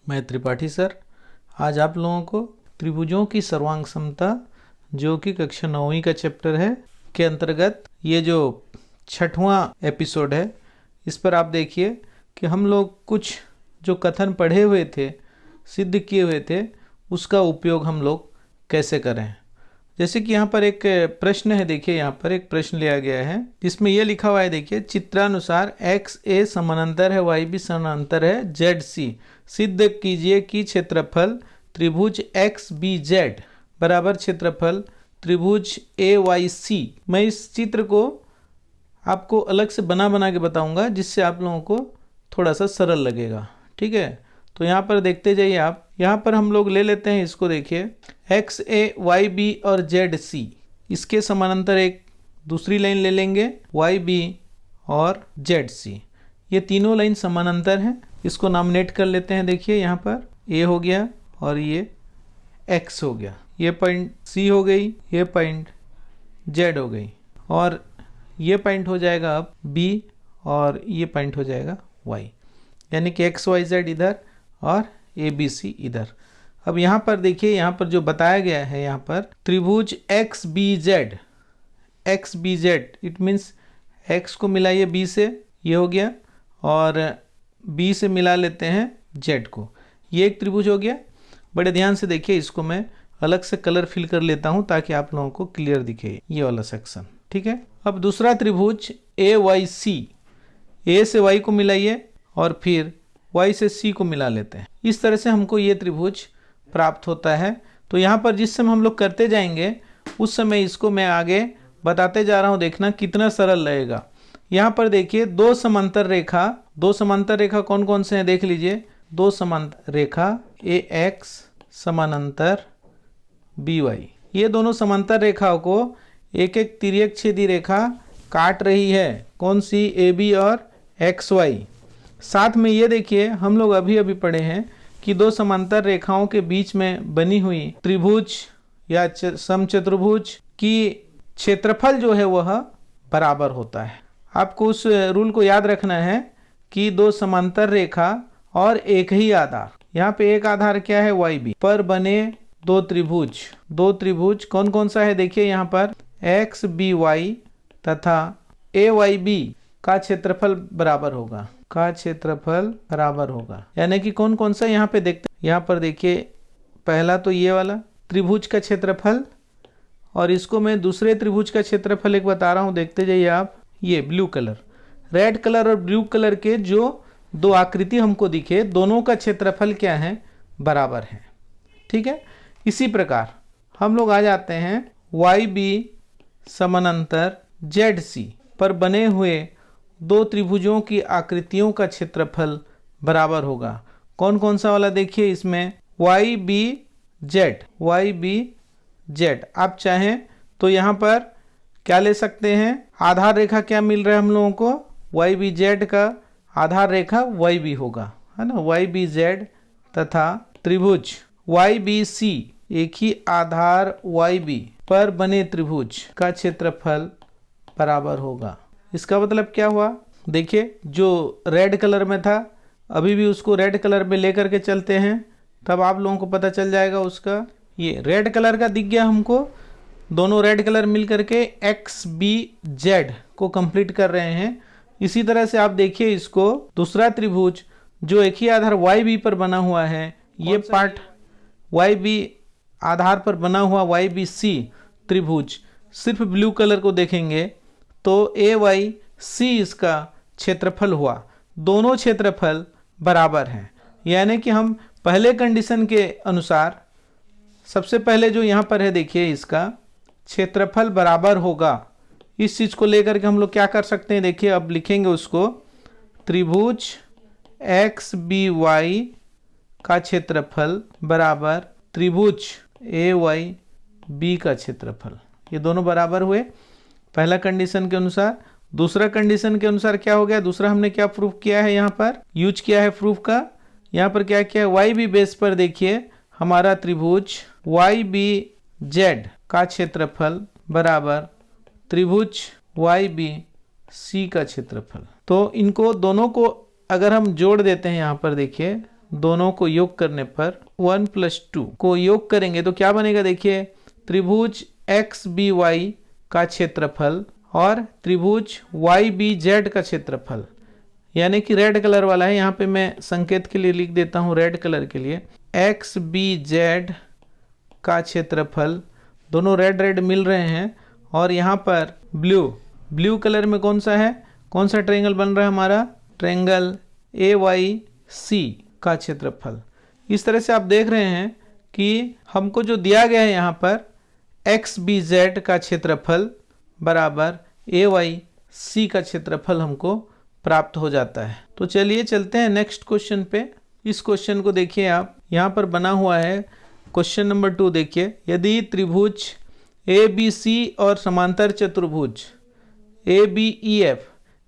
मैं त्रिपाठी सर आज आप लोगों को त्रिभुजों की सर्वांग समता जो कि कक्षा 9वीं का चैप्टर है के अंतर्गत ये जो 6वां एपिसोड है इस पर आप देखिए कि हम लोग कुछ जो कथन पढ़े हुए थे, सिद्ध किए हुए थे, उसका उपयोग हम लोग कैसे करें। जैसे कि यहाँ पर एक प्रश्न है, देखिए यहाँ पर एक प्रश्न लिया गया है जिसमें यह लिखा हुआ है, देखिए चित्रानुसार एक्स ए समानांतर है, वाई बी समानांतर है, जेड सी। सिद्ध कीजिए कि क्षेत्रफल त्रिभुज एक्स बी जेड बराबर क्षेत्रफल त्रिभुज ए वाई सी। मैं इस चित्र को आपको अलग से बना के बताऊंगा जिससे आप लोगों को थोड़ा सा सरल लगेगा, ठीक है। तो यहाँ पर देखते जाइए आप, यहाँ पर हम लोग ले लेते हैं इसको, देखिए एक्स ए वाई बी और जेड सी, इसके समानांतर एक दूसरी लाइन ले लेंगे वाई बी और जेड सी। ये तीनों लाइन समानांतर हैं, इसको नामिनेट कर लेते हैं। देखिए यहाँ पर ए हो गया और ये एक्स हो गया, ये पॉइंट सी हो गई, ये पॉइंट जेड हो गई और ये पॉइंट हो जाएगा अब बी और ये पॉइंट हो जाएगा वाई, यानी कि एक्स वाई जेड इधर और ए बी सी इधर। अब यहाँ पर देखिए, यहाँ पर जो बताया गया है, यहाँ पर त्रिभुज X B Z, X B Z, it means X को मिलाइए बी से, ये हो गया, और बी से मिला लेते हैं जेड को, ये एक त्रिभुज हो गया। बड़े ध्यान से देखिए, इसको मैं अलग से कलर फिल कर लेता हूँ ताकि आप लोगों को क्लियर दिखे ये वाला सेक्शन, ठीक है। अब दूसरा त्रिभुज ए वाई सी, ए से वाई को मिलाइए और फिर y से c को मिला लेते हैं। इस तरह से हमको ये त्रिभुज प्राप्त होता है। तो यहाँ पर जिस समय हम लोग करते जाएंगे उस समय इसको मैं आगे बताते जा रहा हूँ, देखना कितना सरल लगेगा। यहाँ पर देखिए दो समांतर रेखा कौन कौन से हैं देख लीजिए। दो समांतर रेखा ए एक्स समानांतर बी वाई, ये दोनों समांतर रेखाओं को एक एक तिर्यक छेदी रेखा काट रही है, कौन सी, ए बी और एक्स वाई। साथ में ये देखिए हम लोग अभी अभी पढ़े हैं कि दो समांतर रेखाओं के बीच में बनी हुई त्रिभुज या समचतुर्भुज की क्षेत्रफल जो है वह बराबर होता है। आपको उस रूल को याद रखना है कि दो समांतर रेखा और एक ही आधार, यहाँ पे एक आधार क्या है वाई बी, पर बने दो त्रिभुज कौन कौन सा है देखिए, यहाँ पर एक्स बी वाई तथा ए वाई बी का क्षेत्रफल बराबर होगा, यानी कि कौन कौन सा यहाँ पे देखते हैं। यहाँ पर देखिए पहला तो ये वाला त्रिभुज का क्षेत्रफल, और इसको मैं दूसरे त्रिभुज का क्षेत्रफल एक बता रहा हूँ, देखते जाइए आप। ये ब्लू कलर, रेड कलर और ब्लू कलर के जो दो आकृति हमको दिखे, दोनों का क्षेत्रफल क्या है, बराबर है, ठीक है। इसी प्रकार हम लोग आ जाते हैं वाई बी समानांतर जेड सी पर बने हुए दो त्रिभुजों की आकृतियों का क्षेत्रफल बराबर होगा। कौन कौन सा वाला देखिए, इसमें वाई बी जेड। आप चाहें तो यहाँ पर क्या ले सकते हैं, आधार रेखा क्या मिल रहा है हम लोगों को, वाई बी जेड का आधार रेखा वाई बी होगा, है ना, वाई बी जेड तथा त्रिभुज वाई बी सी, एक ही आधार वाई बी पर बने त्रिभुज का क्षेत्रफल बराबर होगा। इसका मतलब क्या हुआ, देखिए जो रेड कलर में था अभी भी उसको रेड कलर में लेकर के चलते हैं, तब आप लोगों को पता चल जाएगा उसका। ये रेड कलर का दिख गया हमको, दोनों रेड कलर मिल करके एक्स बी जेड को कंप्लीट कर रहे हैं। इसी तरह से आप देखिए इसको, दूसरा त्रिभुज जो एक ही आधार वाई बी पर बना हुआ है, ये पार्ट वाई बी आधार पर बना हुआ वाई बी सी त्रिभुज, सिर्फ ब्लू कलर को देखेंगे तो ए वाई सी इसका क्षेत्रफल हुआ। दोनों क्षेत्रफल बराबर हैं, यानी कि हम पहले कंडीशन के अनुसार सबसे पहले जो यहाँ पर है देखिए, इसका क्षेत्रफल बराबर होगा। इस चीज़ को लेकर के हम लोग क्या कर सकते हैं, देखिए अब लिखेंगे उसको, त्रिभुज एक्स बी वाई का क्षेत्रफल बराबर त्रिभुज ए वाई बी का क्षेत्रफल। ये दोनों बराबर हुए पहला कंडीशन के अनुसार। दूसरा कंडीशन के अनुसार क्या हो गया, दूसरा हमने क्या प्रूफ किया है, यहाँ पर यूज किया है प्रूफ का, यहाँ पर क्या किया है, वाई बी बेस पर देखिए हमारा त्रिभुज वाई बी जेड का क्षेत्रफल बराबर त्रिभुज वाई बी सी का क्षेत्रफल। तो इनको दोनों को अगर हम जोड़ देते हैं, यहाँ पर देखिए दोनों को योग करने पर 1 + 2 को योग करेंगे तो क्या बनेगा देखिए, त्रिभुज XBY का क्षेत्रफल और त्रिभुज YBZ का क्षेत्रफल, यानी कि रेड कलर वाला है, यहाँ पे मैं संकेत के लिए लिख देता हूँ रेड कलर के लिए, XBZ का क्षेत्रफल, दोनों रेड रेड मिल रहे हैं। और यहाँ पर ब्लू कलर में कौन सा है, कौन सा ट्रायंगल बन रहा है हमारा, ट्रायंगल AYC का क्षेत्रफल। इस तरह से आप देख रहे हैं कि हमको जो दिया गया है यहाँ पर XBZ का क्षेत्रफल बराबर AYC का क्षेत्रफल हमको प्राप्त हो जाता है। तो चलिए चलते हैं नेक्स्ट क्वेश्चन पे। इस क्वेश्चन को देखिए आप, यहाँ पर बना हुआ है क्वेश्चन नंबर 2। देखिए, यदि त्रिभुज ABC और समांतर चतुर्भुज ABEF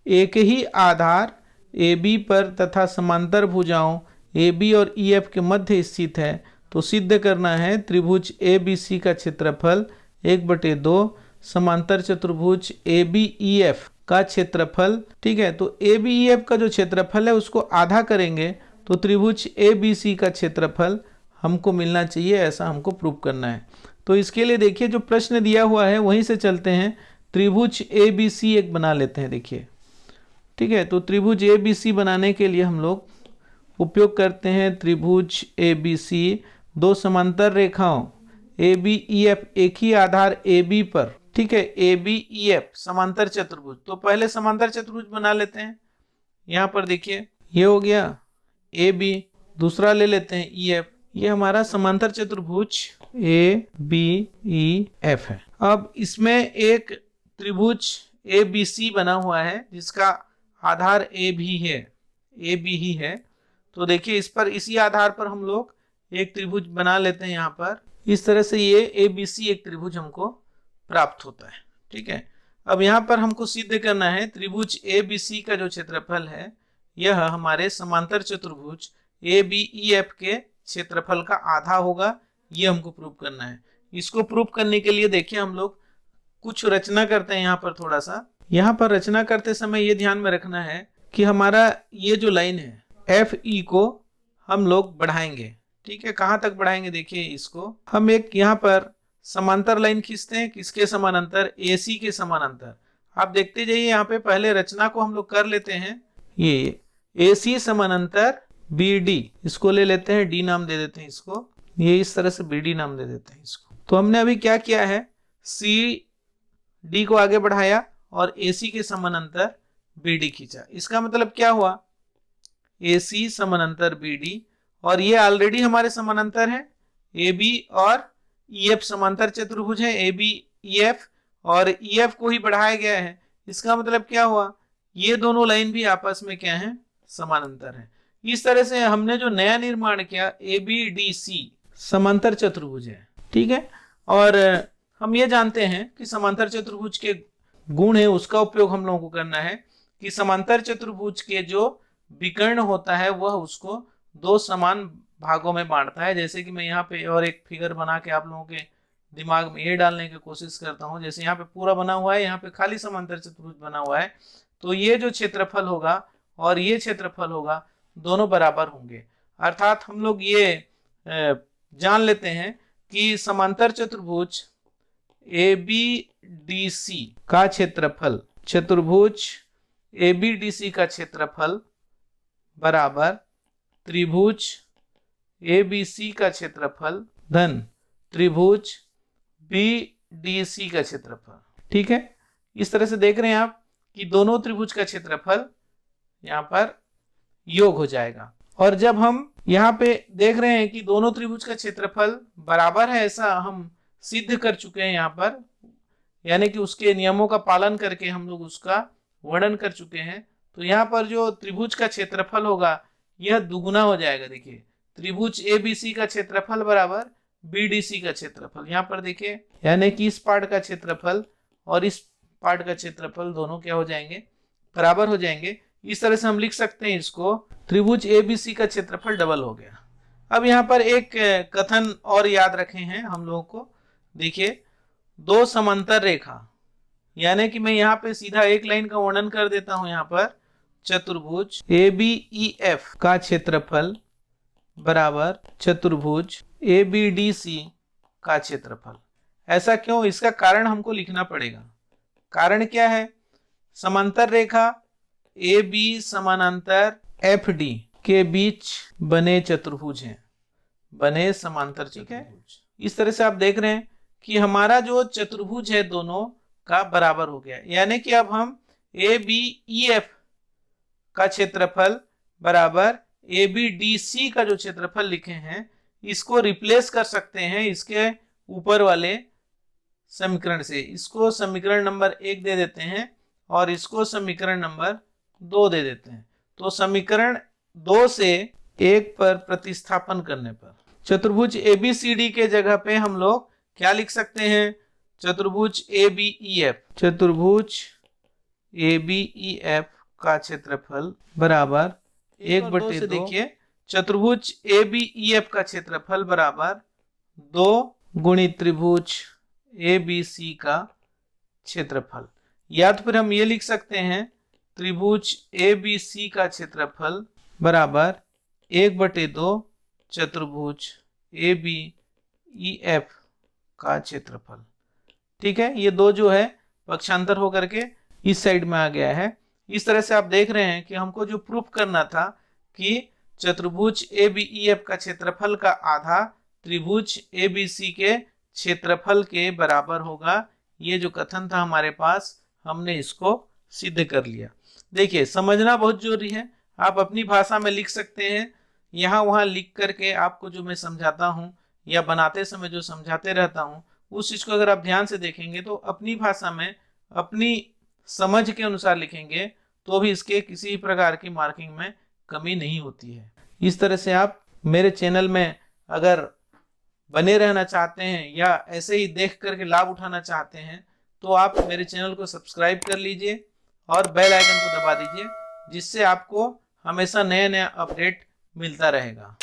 एक ही आधार AB पर तथा समांतर भुजाओं AB और EF के मध्य स्थित है तो सिद्ध करना है त्रिभुज ABC का क्षेत्रफल 1/2 समांतर चतुर्भुज ABEF का क्षेत्रफल। ठीक है, तो ABEF का जो क्षेत्रफल है उसको आधा करेंगे तो त्रिभुज ABC का क्षेत्रफल हमको मिलना चाहिए, ऐसा हमको प्रूव करना है। तो इसके लिए देखिए जो प्रश्न दिया हुआ है वहीं से चलते हैं, त्रिभुज ABC एक बना लेते हैं। देखिए, ठीक है, तो त्रिभुज ABC बनाने के लिए हम लोग उपयोग करते हैं त्रिभुज ABC, दो समांतर रेखाओं ABEF एक ही आधार AB पर, ठीक है, ABEF समांतर चतुर्भुज। तो पहले समांतर चतुर्भुज बना लेते हैं। यहाँ पर देखिए ये हो गया AB, दूसरा ले लेते हैं EF, ये हमारा समांतर चतुर्भुज ABEF है। अब इसमें एक त्रिभुज ABC बना हुआ है जिसका आधार AB ही है। तो देखिए इस पर, इसी आधार पर हम लोग एक त्रिभुज बना लेते हैं यहाँ पर। इस तरह से ये ABC एक त्रिभुज हमको प्राप्त होता है। ठीक है, अब यहाँ पर हमको सिद्ध करना है त्रिभुज ABC का जो क्षेत्रफल है यह हमारे समांतर चतुर्भुज ABEF के क्षेत्रफल का आधा होगा, ये हमको प्रूव करना है। इसको प्रूव करने के लिए देखिए हम लोग कुछ रचना करते हैं। यहाँ पर थोड़ा सा, यहाँ पर रचना करते समय ये ध्यान में रखना है कि हमारा ये जो लाइन है FE को हम लोग बढ़ाएंगे। ठीक है, कहाँ तक बढ़ाएंगे देखिए, इसको हम एक यहाँ पर समांतर लाइन खींचते हैं, किसके समानांतर, AC के समानांतर। आप देखते जाइए, यहाँ पे पहले रचना को हम लोग कर लेते हैं। ये AC समानांतर BD, इसको ले लेते हैं, D नाम दे देते हैं इसको, ये इस तरह से BD नाम दे देते हैं इसको। तो हमने अभी क्या किया है, CD को आगे बढ़ाया और AC के समानांतर BD खींचा। इसका मतलब क्या हुआ, AC समानांतर BD, और ये ऑलरेडी हमारे समानांतर है। AB और EF समांतर चतुर्भुज है ABEF, और EF को ही बढ़ाया गया है। इसका मतलब क्या हुआ, ये दोनों लाइन भी आपस में क्या है, समानांतर है। इस तरह से हमने जो नया निर्माण किया ABDC समांतर चतुर्भुज है। ठीक है, और हम ये जानते हैं कि समांतर चतुर्भुज के गुण है, उसका उपयोग हम लोगों को करना है कि समांतर चतुर्भुज के जो विकर्ण होता है वह उसको दो समान भागों में बांटता है। जैसे कि मैं यहाँ पे और एक फिगर बना के आप लोगों के दिमाग में ये डालने की कोशिश करता हूँ। जैसे यहाँ पे पूरा बना हुआ है, यहाँ पे खाली समांतर चतुर्भुज बना हुआ है, तो ये जो क्षेत्रफल होगा और ये क्षेत्रफल होगा दोनों बराबर होंगे। अर्थात हम लोग ये जान लेते हैं कि समांतर चतुर्भुज ABDC का क्षेत्रफल, चतुर्भुज ABDC का क्षेत्रफल बराबर त्रिभुज ABC का क्षेत्रफल धन त्रिभुज BDC का क्षेत्रफल। ठीक है, इस तरह से देख रहे हैं आप कि दोनों त्रिभुज का क्षेत्रफल यहाँ पर योग हो जाएगा। और जब हम यहाँ पे देख रहे हैं कि दोनों त्रिभुज का क्षेत्रफल बराबर है, ऐसा हम सिद्ध कर चुके हैं यहाँ पर, यानी कि उसके नियमों का पालन करके हम लोग उसका वर्णन कर चुके हैं। तो यहाँ पर जो त्रिभुज का क्षेत्रफल होगा यह दुगुना हो जाएगा। देखिए, त्रिभुज ABC का क्षेत्रफल बराबर BDC का क्षेत्रफल। यहाँ पर देखिए, यानी कि इस पार्ट का क्षेत्रफल और इस पार्ट का क्षेत्रफल दोनों क्या हो जाएंगे, बराबर हो जाएंगे। इस तरह से हम लिख सकते हैं इसको, त्रिभुज ABC का क्षेत्रफल डबल हो गया। अब यहाँ पर एक कथन और याद रखे हैं हम लोगों को। देखिए, दो समांतर रेखा, यानी कि मैं यहाँ पे सीधा एक लाइन का वर्णन कर देता हूं। यहाँ पर चतुर्भुज ABEF का क्षेत्रफल बराबर चतुर्भुज ABDC का क्षेत्रफल। ऐसा क्यों? इसका कारण हमको लिखना पड़ेगा। कारण क्या है? समांतर रेखा AB समानांतर FD के बीच बने चतुर्भुज हैं, बने समांतर चतुर्भुज। इस तरह से आप देख रहे हैं कि हमारा जो चतुर्भुज है दोनों का बराबर हो गया, यानी कि अब हम ABEF का क्षेत्रफल बराबर ABDC का जो क्षेत्रफल लिखे हैं इसको रिप्लेस कर सकते हैं इसके ऊपर वाले समीकरण से। इसको समीकरण नंबर 1 दे देते हैं और इसको समीकरण नंबर 2 दे देते हैं। तो समीकरण 2 से 1 पर प्रतिस्थापन करने पर चतुर्भुज ABCD के जगह पे हम लोग क्या लिख सकते हैं? चतुर्भुज ABEF, चतुर्भुज ABEF का क्षेत्रफल बराबर 1/2। देखिए चतुर्भुज ABEF का क्षेत्रफल बराबर 2 गुणित त्रिभुज ABC का क्षेत्रफल। या तो फिर हम ये लिख सकते हैं त्रिभुज ABC का क्षेत्रफल बराबर 1/2 चतुर्भुज ABEF का क्षेत्रफल। ठीक है, ये दो जो है पक्षांतर होकर के इस साइड में आ गया है। इस तरह से आप देख रहे हैं कि हमको जो प्रूफ करना था कि चतुर्भुज ABEF का क्षेत्रफल का आधा त्रिभुज ABC के क्षेत्रफल के बराबर होगा। ये जो कथन था हमारे पास, हमने इसको सिद्ध कर लिया। देखिए समझना बहुत जरूरी है। आप अपनी भाषा में लिख सकते हैं, यहाँ वहाँ लिख करके आपको जो मैं समझाता हूँ या बनाते समय जो समझाते रहता हूँ उस चीज को अगर आप ध्यान से देखेंगे तो अपनी भाषा में अपनी समझ के अनुसार लिखेंगे तो भी इसके किसी प्रकार की मार्किंग में कमी नहीं होती है। इस तरह से आप मेरे चैनल में अगर बने रहना चाहते हैं या ऐसे ही देख करके लाभ उठाना चाहते हैं तो आप मेरे चैनल को सब्सक्राइब कर लीजिए और बेल आइकन को दबा दीजिए, जिससे आपको हमेशा नया नया अपडेट मिलता रहेगा।